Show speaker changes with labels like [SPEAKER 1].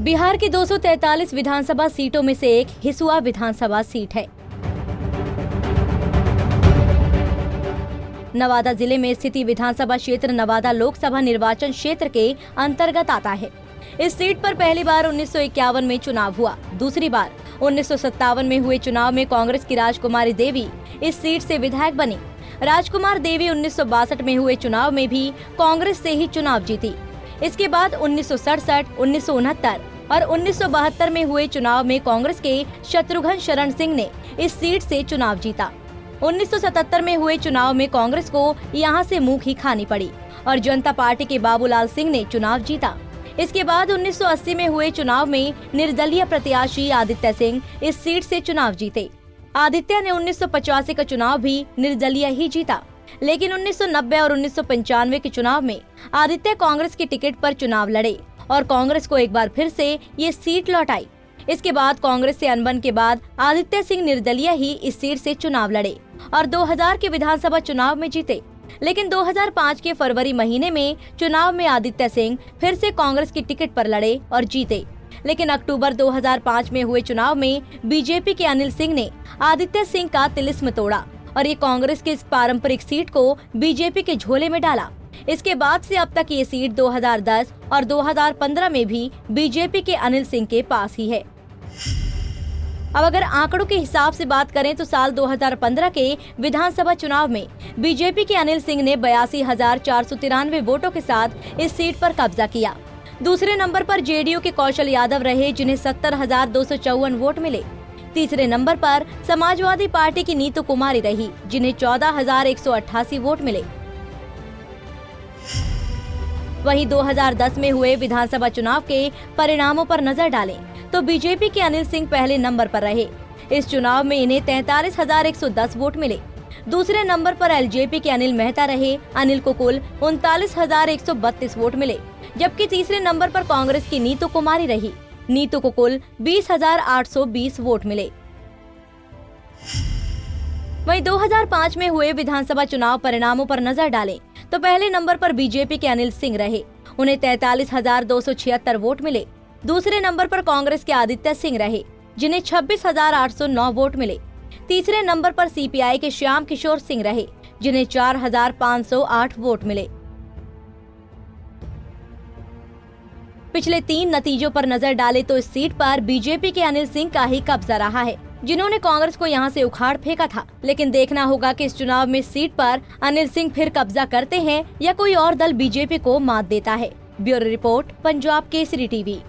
[SPEAKER 1] बिहार की 243 विधानसभा सीटों में से एक हिसुआ विधानसभा सीट है। नवादा जिले में स्थित विधानसभा क्षेत्र नवादा लोकसभा निर्वाचन क्षेत्र के अंतर्गत आता है। इस सीट पर पहली बार 1951 में चुनाव हुआ। दूसरी बार 1957 में हुए चुनाव में कांग्रेस की राजकुमारी देवी इस सीट से विधायक बनी। राजकुमार देवी 1962 में हुए चुनाव में भी कांग्रेस से ही चुनाव जीती। इसके बाद 1967, 1969 और 1972 में हुए चुनाव में कांग्रेस के शत्रुघ्न शरण सिंह ने इस सीट से चुनाव जीता। 1977 में हुए चुनाव में कांग्रेस को यहां से मुंह की खानी पड़ी और जनता पार्टी के बाबूलाल सिंह ने चुनाव जीता। इसके बाद 1980 में हुए चुनाव में निर्दलीय प्रत्याशी आदित्य सिंह इस सीट से चुनाव जीते। आदित्य ने 1985 का चुनाव भी निर्दलीय ही जीता, लेकिन 1990 और 1995 के चुनाव में आदित्य कांग्रेस की टिकट पर चुनाव लड़े और कांग्रेस को एक बार फिर से ये सीट लौटाई। इसके बाद कांग्रेस से अनबन के बाद आदित्य सिंह निर्दलीय ही इस सीट से चुनाव लड़े और 2000 के विधानसभा चुनाव में जीते। लेकिन 2005 के फरवरी महीने में चुनाव में आदित्य सिंह फिर से कांग्रेस की टिकट पर लड़े और जीते। लेकिन अक्टूबर 2005 में हुए चुनाव में बीजेपी के अनिल सिंह ने आदित्य सिंह का तिलिस्म तोड़ा और ये कांग्रेस की इस पारंपरिक सीट को बीजेपी के झोले में डाला। इसके बाद से अब तक ये सीट 2010 और 2015 में भी बीजेपी के अनिल सिंह के पास ही है। अब अगर आंकड़ों के हिसाब से बात करें तो साल 2015 के विधानसभा चुनाव में बीजेपी के अनिल सिंह ने 82,493 वोटों के साथ इस सीट पर कब्जा किया। दूसरे नंबर पर जेडीयू के कौशल यादव रहे, जिन्हें 70,254 वोट मिले। तीसरे नंबर पर समाजवादी पार्टी की नीतू कुमारी रही, जिन्हें 14,188 वोट मिले। वहीं 2010 में हुए विधानसभा चुनाव के परिणामों पर नजर डालें तो बीजेपी के अनिल सिंह पहले नंबर पर रहे। इस चुनाव में इन्हें 43,110 वोट मिले। दूसरे नंबर पर एलजेपी के अनिल मेहता रहे। अनिल को कुल 39,132 वोट मिले, जबकि तीसरे नंबर पर कांग्रेस की नीतू कुमारी रही। नीतू को कुल 20,820 वोट मिले। वहीं 2005 में हुए विधानसभा चुनाव परिणामों पर नजर डालें तो पहले नंबर पर बीजेपी के अनिल सिंह रहे। उन्हें 43,276 वोट मिले। दूसरे नंबर पर कांग्रेस के आदित्य सिंह रहे, जिन्हें 26,809 वोट मिले। तीसरे नंबर पर सीपीआई के श्याम किशोर सिंह रहे, जिन्हें 4,508 वोट मिले। पिछले 3 नतीजों पर नजर डाले तो इस सीट पर बीजेपी के अनिल सिंह का ही कब्जा रहा है, जिन्होंने कांग्रेस को यहां से उखाड़ फेंका था। लेकिन देखना होगा कि इस चुनाव में सीट पर अनिल सिंह फिर कब्जा करते हैं या कोई और दल बीजेपी को मात देता है। Bureau report, Punjab Kesari TV.